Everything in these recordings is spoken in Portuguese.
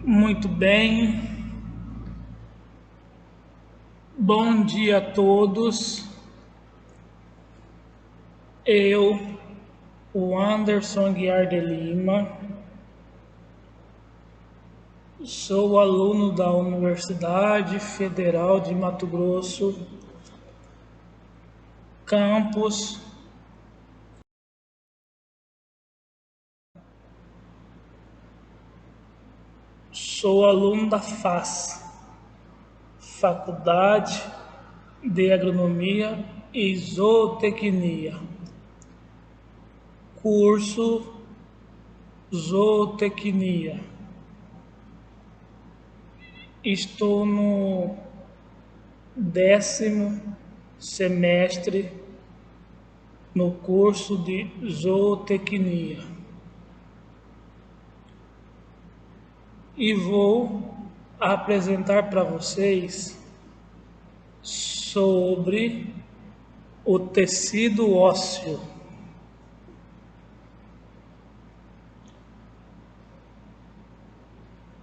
Muito bem, bom dia a todos. Eu, o Anderson Guiar de Lima, sou aluno da Universidade Federal de Mato Grosso, campus. Sou aluno da FAS, Faculdade de Agronomia e Zootecnia, curso Zootecnia. Estou no 10º semestre no curso de Zootecnia e vou apresentar para vocês sobre o tecido ósseo.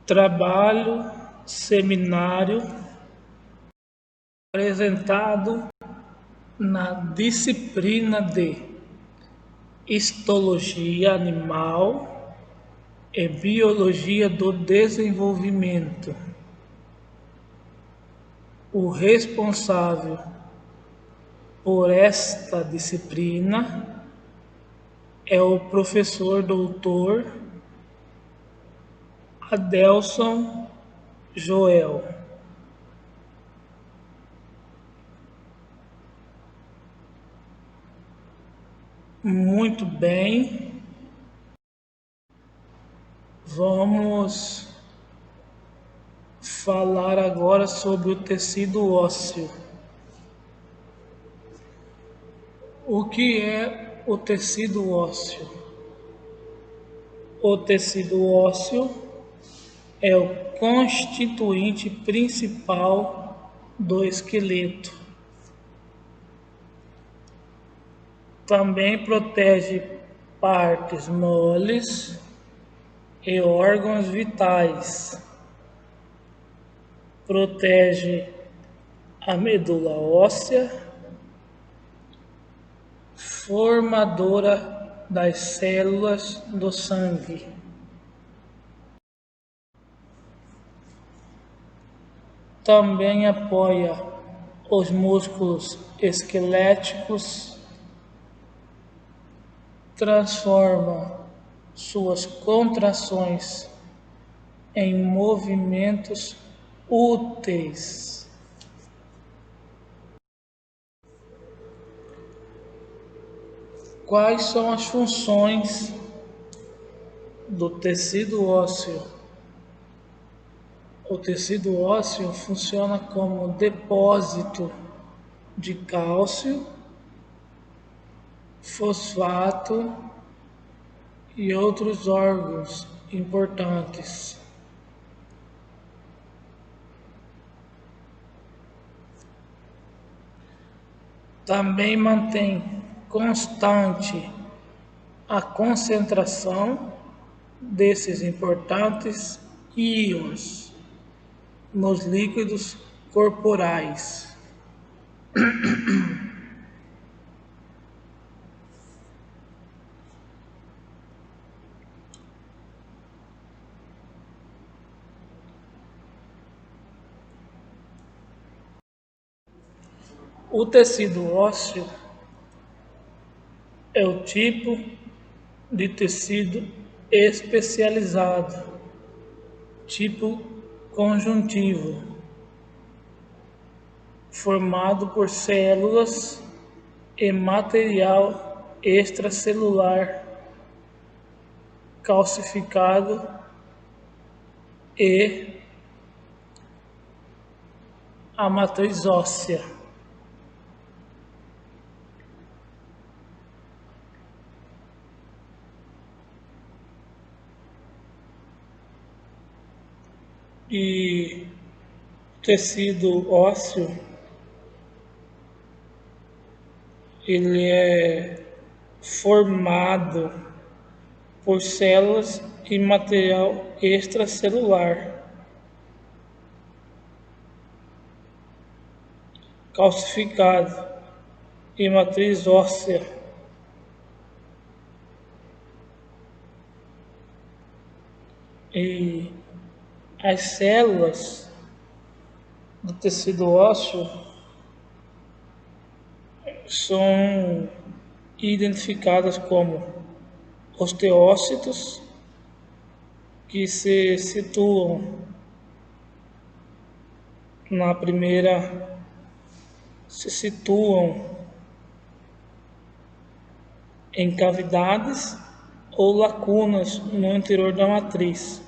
Trabalho, seminário apresentado na disciplina de Histologia Animal e Biologia do Desenvolvimento. O responsável por esta disciplina é o professor doutor Adelson Joel. Muito bem, vamos falar agora sobre o tecido ósseo. O que é o tecido ósseo? O tecido ósseo é o constituinte principal do esqueleto. Também protege partes moles e órgãos vitais. Protege a medula óssea, formadora das células do sangue. Também apoia os músculos esqueléticos, transforma suas contrações em movimentos úteis. Quais são as funções do tecido ósseo? O tecido ósseo funciona como depósito de cálcio, fosfato e outros órgãos importantes. Também mantém constante a concentração desses importantes íons nos líquidos corporais. O tecido ósseo é o tipo de tecido especializado, tipo conjuntivo, formado por células e material extracelular calcificado e a matriz óssea. E tecido ósseo, ele é formado por células e material extracelular, calcificado e matriz óssea. E as células do tecido ósseo são identificadas como osteócitos, que se situam na primeira, se situam em cavidades ou lacunas no interior da matriz.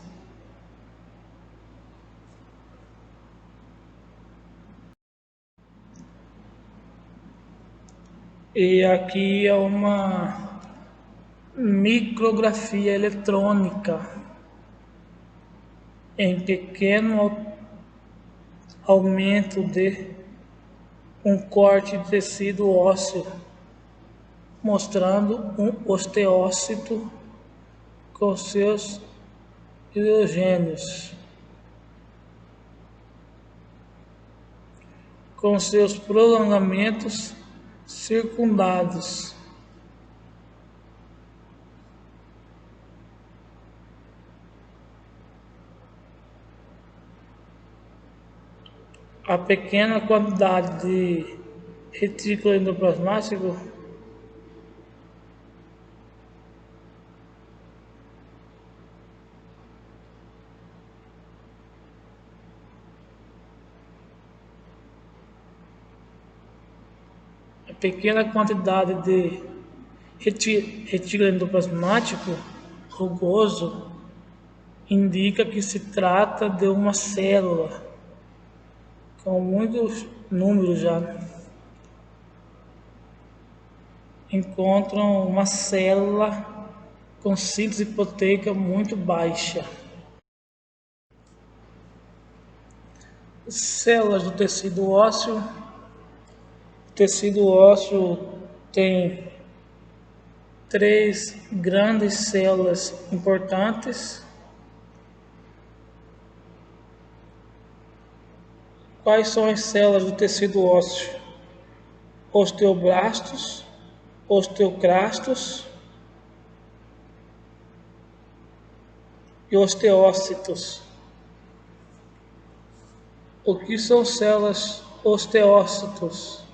E aqui é uma micrografia eletrônica em pequeno aumento de um corte de tecido ósseo, mostrando um osteócito com seus hidrogênios, com seus prolongamentos circundados. A pequena quantidade de retículo endoplasmático retículo endoplasmático rugoso indica que se trata de uma célula com muitos números já. Encontram uma célula com síntese proteica muito baixa. Células do tecido ósseo. O tecido ósseo tem 3 grandes células importantes. Quais são as células do tecido ósseo? Osteoblastos, osteoclastos e osteócitos. O que são células osteócitos?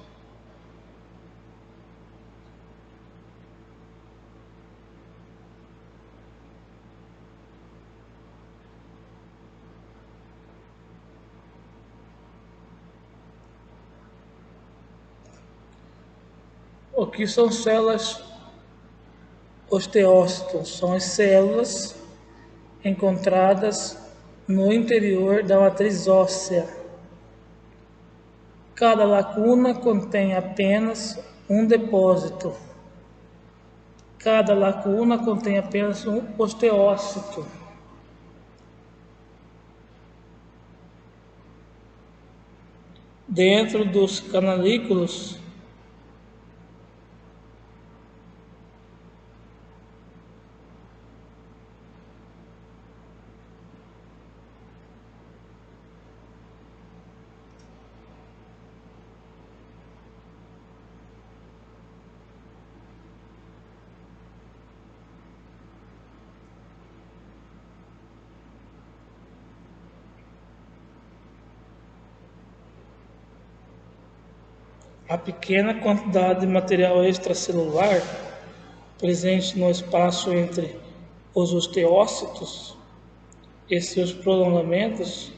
O que são células osteócitos? São as células encontradas no interior da matriz óssea. Cada lacuna contém apenas um depósito. Cada lacuna contém apenas um osteócito. Dentro dos canalículos, a pequena quantidade de material extracelular presente no espaço entre os osteócitos e seus prolongamentos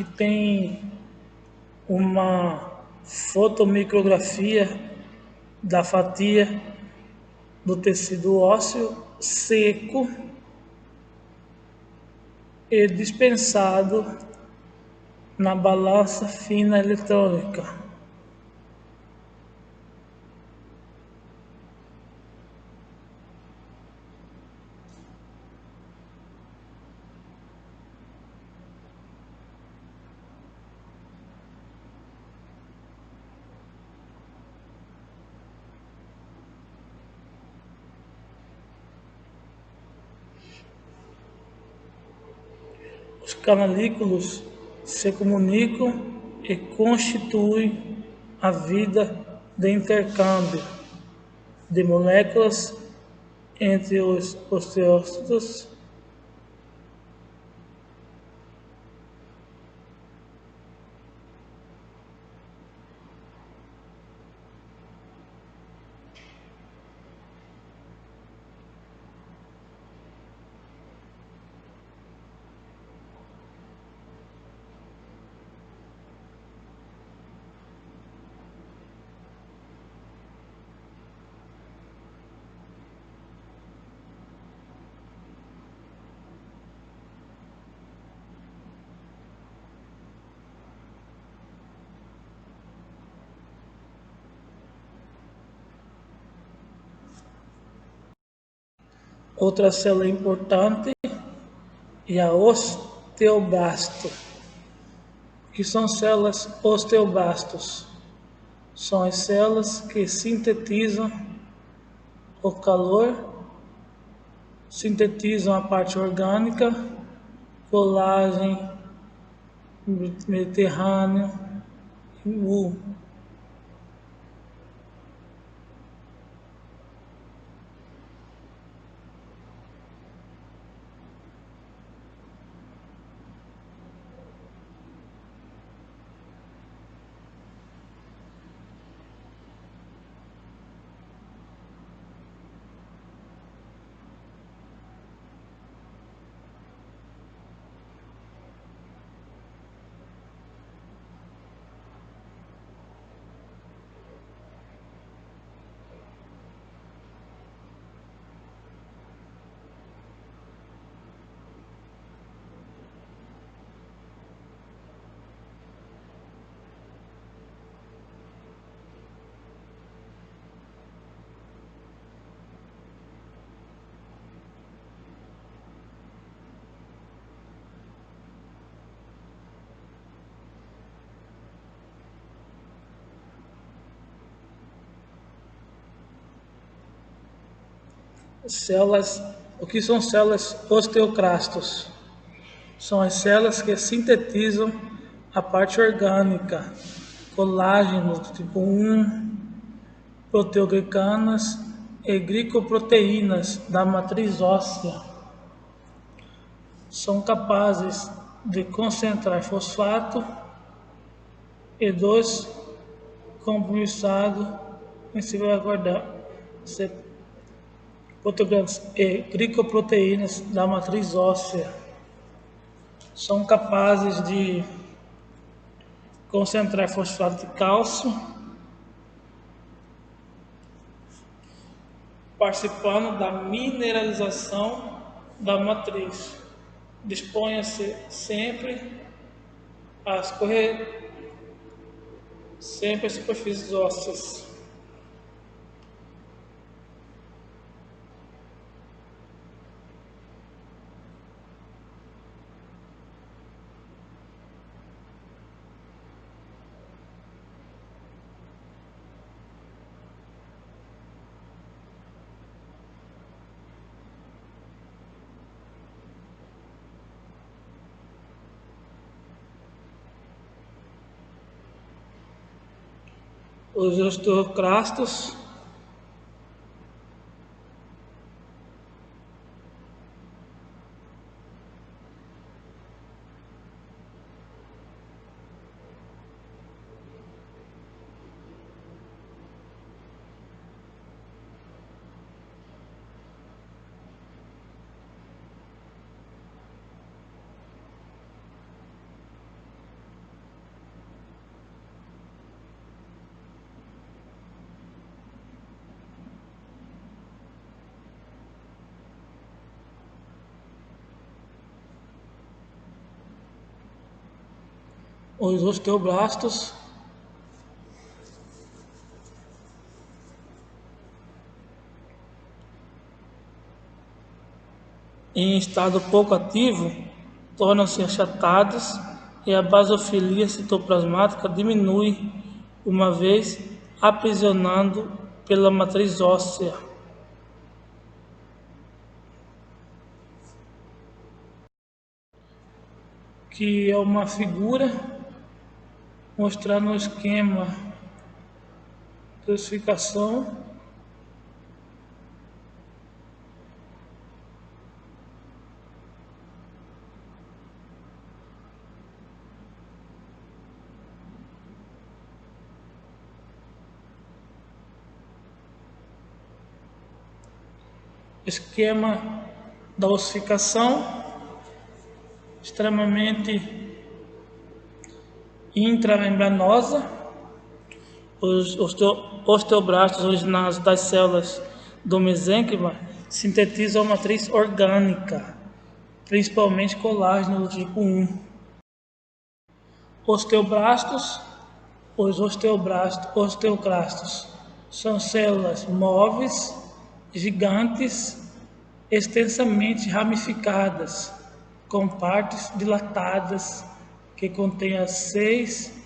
aqui tem uma fotomicrografia da fatia do tecido ósseo seco e dispensado na balança fina eletrônica. Os canalículos se comunicam e constituem a vida de intercâmbio de moléculas entre os osteócitos. Outra célula importante é a osteoblasto. O que são células osteoblastos? São as células que sintetizam o calor, sintetizam a parte orgânica, colágeno, mediterrâneo, U. Células, o que são células osteoclastos? São as células que sintetizam a parte orgânica, colágeno do tipo 1, proteoglicanas e glicoproteínas da matriz óssea. São capazes de concentrar fosfato e 2 compromissado em se vai guardar proteoglicanas e glicoproteínas da matriz óssea. São capazes de concentrar fosfato de cálcio, participando da mineralização da matriz. Disponha-se sempre a escorrer sempre as superfícies ósseas. Os osteoclastos os osteoblastos em estado pouco ativo tornam-se achatados e a basofilia citoplasmática diminui, uma vez aprisionando pela matriz óssea. Que é uma figura mostrando o esquema de ossificação esquema da ossificação extremamente intramembranosa. Os osteoblastos originários das células do mesênquima sintetizam a matriz orgânica, principalmente colágeno do tipo 1. Osteoblastos, os osteoclastos são células móveis, gigantes, extensamente ramificadas, com partes dilatadas que contêm as 6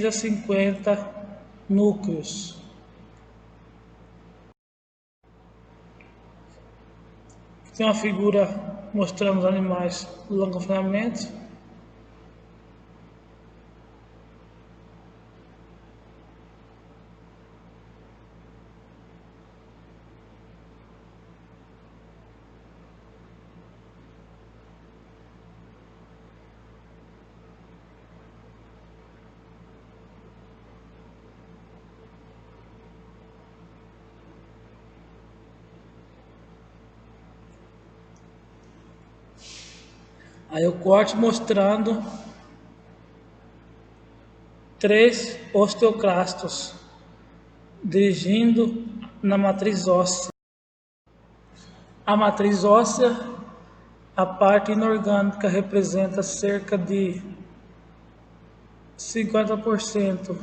a 50 núcleos. Tem uma figura mostrando os animais do longo confinamento. Aí o corte mostrando 3 osteoclastos dirigindo na matriz óssea. A matriz óssea, a parte inorgânica, representa cerca de 50%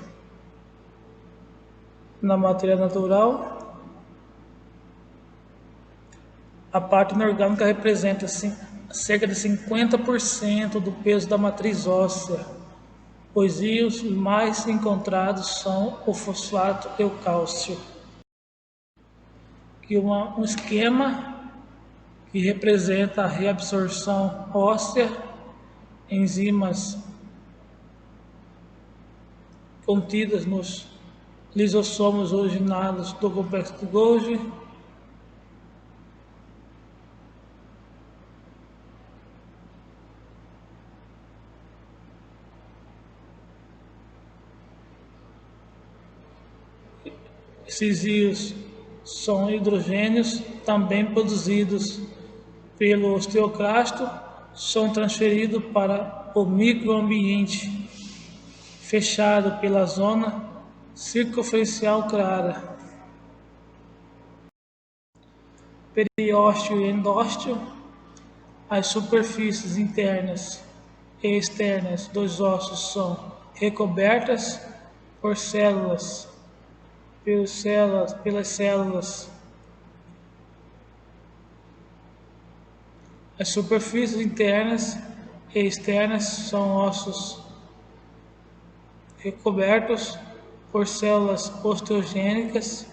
na matéria natural. A parte inorgânica representa cerca de 50% do peso da matriz óssea. Os íons mais encontrados são o fosfato e o cálcio. Aqui um esquema que representa a reabsorção óssea, enzimas contidas nos lisossomos originados do complexo de Golgi. Esses íons são hidrogênios também produzidos pelo osteoclasto, são transferidos para o microambiente fechado pela zona circunferencial clara. Periósteo e endósteo, as superfícies internas e externas dos ossos são recobertas por células, pelas células. As superfícies internas e externas são ossos recobertos por células osteogênicas.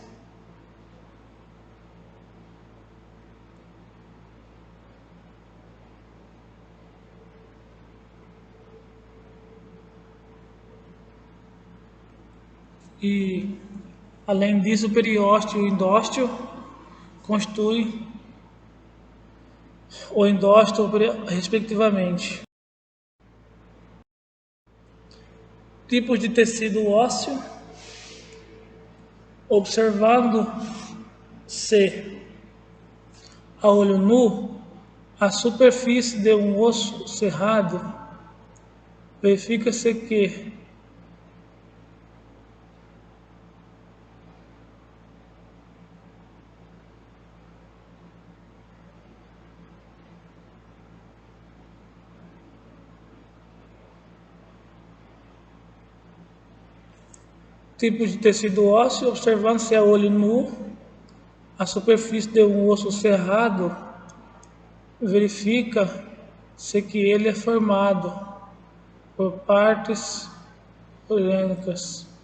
E, além disso, o periósteo e o endósteo constituem o endósteo respectivamente. Tipos de tecido ósseo, observando-se a olho nu a superfície de um osso cerrado, verifica-se que Tipo de tecido ósseo, observando se é olho nu, a superfície de um osso cerrado, verifica se que ele é formado por partes orgânicas.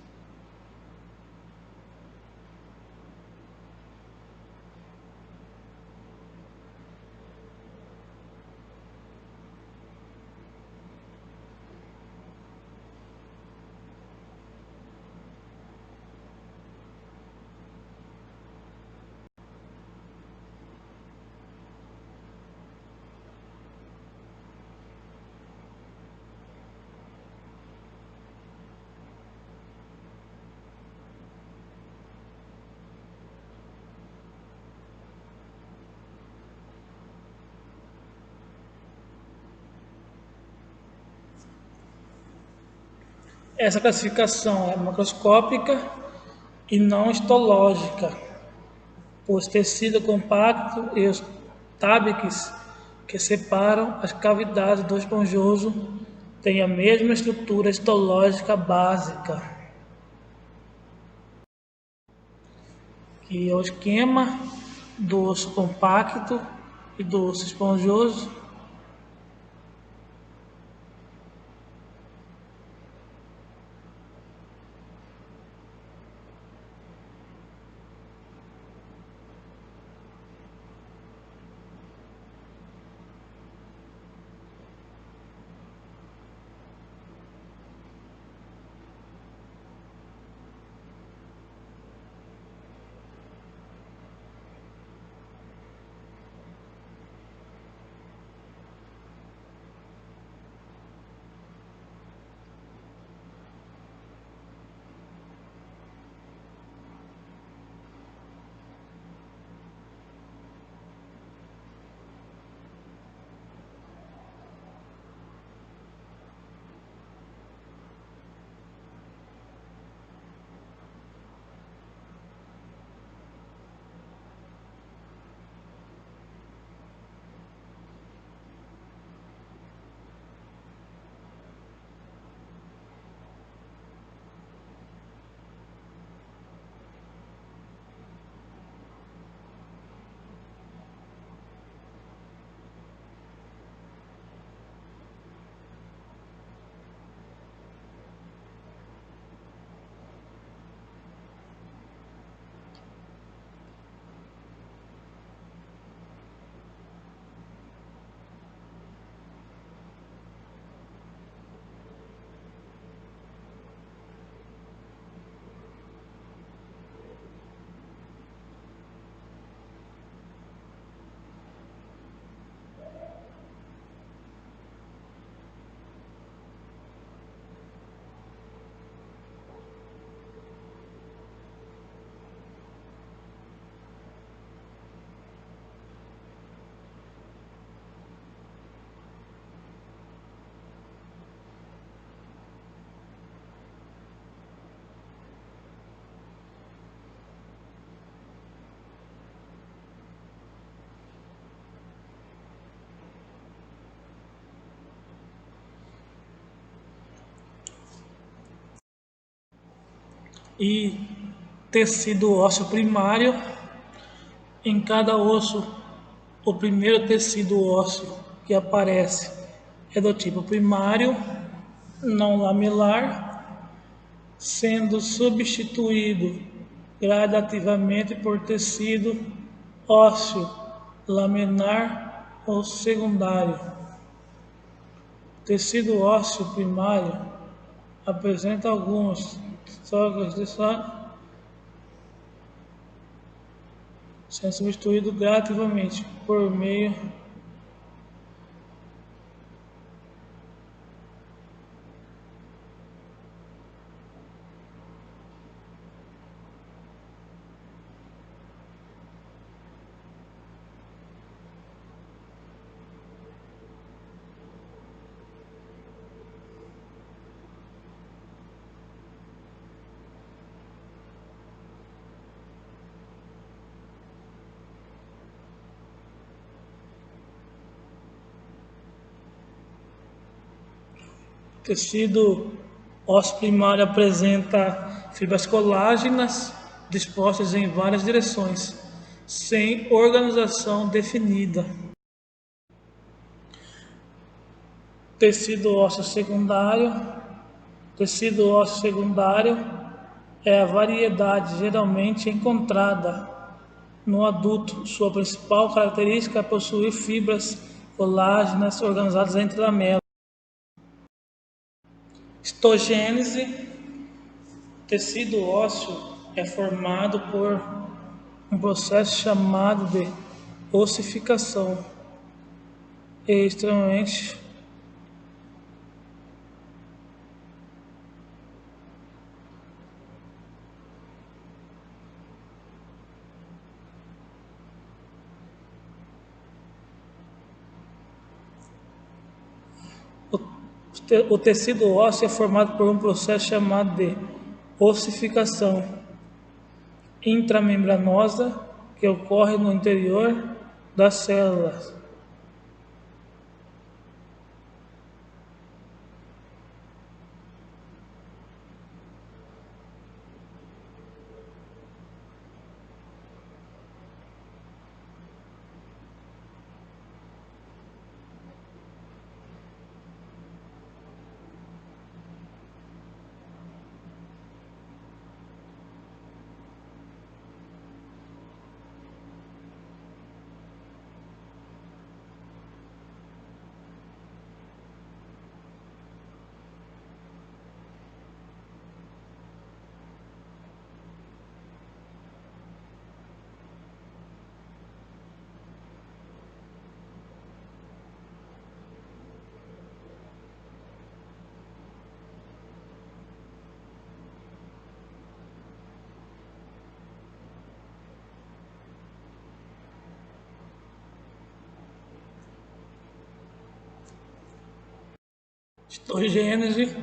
Essa classificação é macroscópica e não histológica, pois tecido compacto e os tábiques que separam as cavidades do esponjoso têm a mesma estrutura histológica básica, que é o esquema do osso compacto e do osso esponjoso. E tecido ósseo primário, em cada osso, o primeiro tecido ósseo que aparece é do tipo primário, não lamelar, sendo substituído gradativamente por tecido ósseo laminar ou secundário. Tecido ósseo primário apresenta alguns trocas de sendo substituído gradativamente por meio tecido osso primário apresenta fibras colágenas dispostas em várias direções, sem organização definida. Tecido ósseo secundário. Tecido ósseo secundário é a variedade geralmente encontrada no adulto. Sua principal característica é possuir fibras colágenas organizadas entre lamelas. Histogênese. Tecido ósseo é formado por um processo chamado de ossificação. É extremamente O tecido ósseo é formado por um processo chamado de ossificação intramembranosa que ocorre no interior das células. Histogênese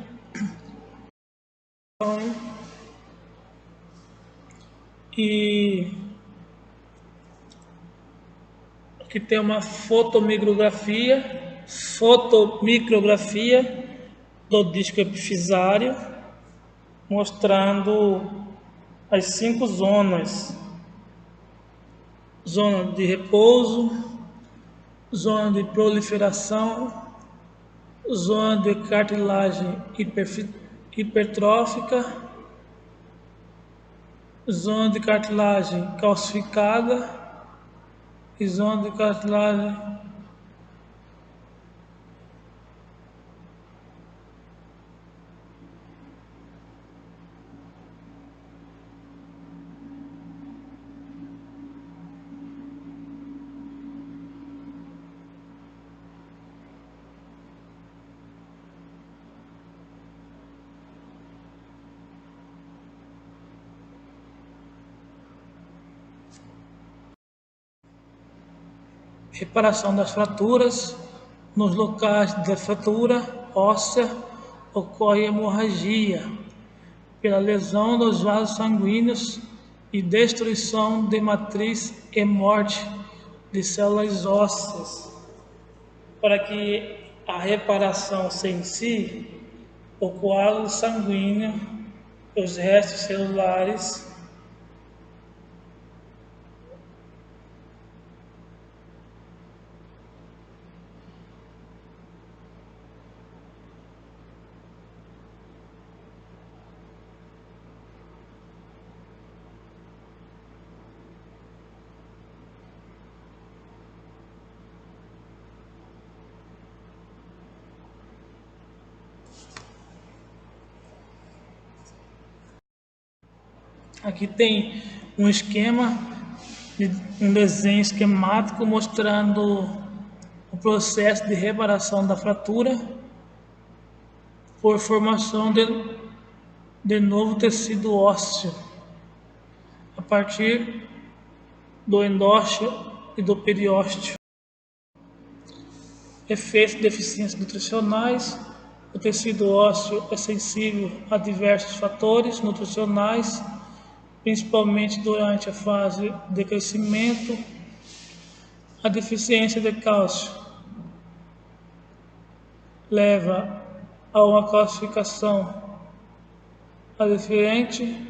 e aqui tem uma fotomicrografia do disco epifisário, mostrando as 5 zonas: zona de repouso, zona de proliferação, zona de cartilagem hipertrófica, zona de cartilagem calcificada e zona de cartilagem reparação das fraturas. Nos locais da fratura óssea ocorre hemorragia pela lesão dos vasos sanguíneos e destruição de matriz e morte de células ósseas. Para que a reparação em si, o coágulo sanguíneo, os restos celulares Aqui tem um esquema, um desenho esquemático mostrando o processo de reparação da fratura por formação de novo tecido ósseo a partir do endósteo e do periósteo. Efeitos de deficiências nutricionais. O tecido ósseo é sensível a diversos fatores nutricionais, principalmente durante a fase de crescimento. A deficiência de cálcio leva a uma calcificação a deficiente,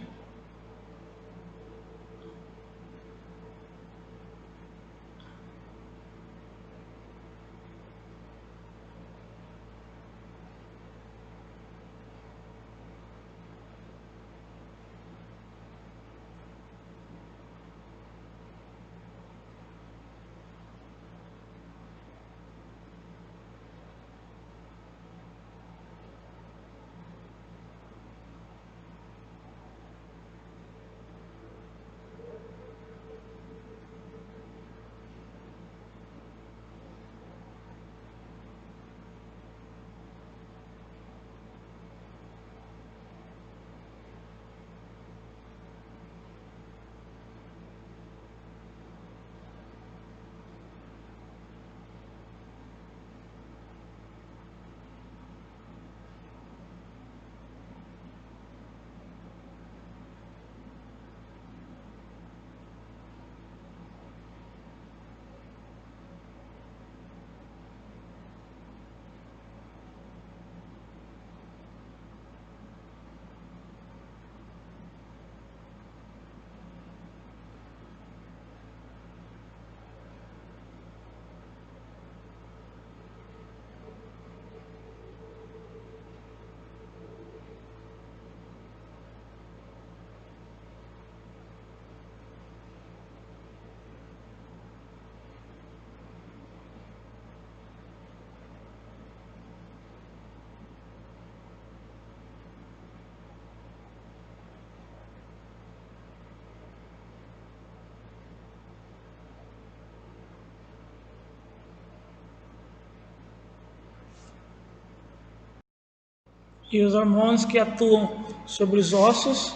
e os hormônios que atuam sobre os ossos,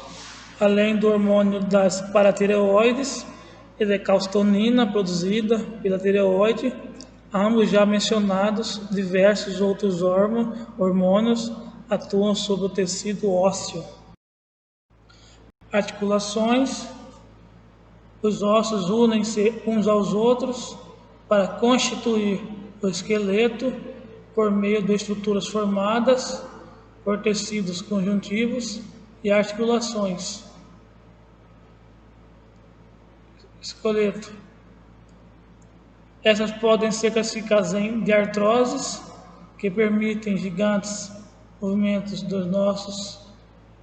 além do hormônio das paratireoides e da calcitonina produzida pela tireoide, ambos já mencionados, diversos outros hormônios atuam sobre o tecido ósseo. Articulações. Os ossos unem-se uns aos outros para constituir o esqueleto por meio de estruturas formadas por tecidos conjuntivos e articulações. Esqueleto. Essas podem ser classificadas de artroses, que permitem gigantes movimentos dos nossos,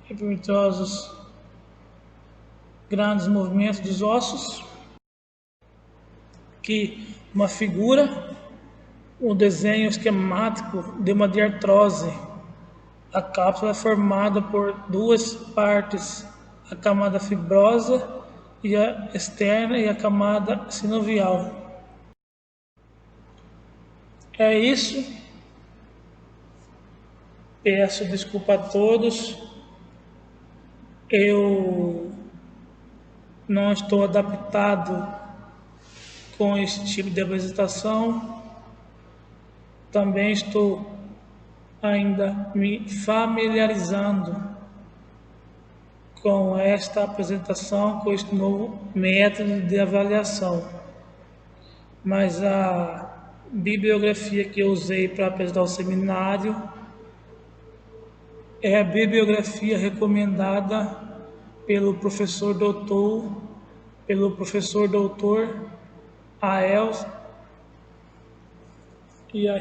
hipertrosos, grandes movimentos dos ossos, que uma figura, um desenho esquemático de uma diartrose. A cápsula é formada por duas partes, a camada fibrosa e a externa e a camada sinovial. É isso. Peço desculpa a todos. Eu não estou adaptado com esse tipo de apresentação. Também estou ainda me familiarizando com esta apresentação, com este novo método de avaliação. Mas a bibliografia que eu usei para apresentar o seminário é a bibliografia recomendada pelo professor doutor Ael, e a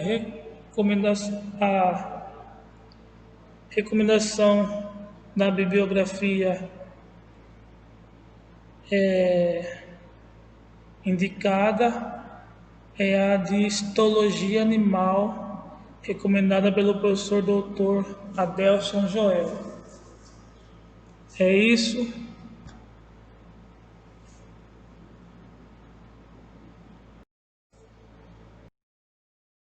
recomendação da bibliografia indicada é a de histologia animal, recomendada pelo professor doutor Adelson Joel. É isso.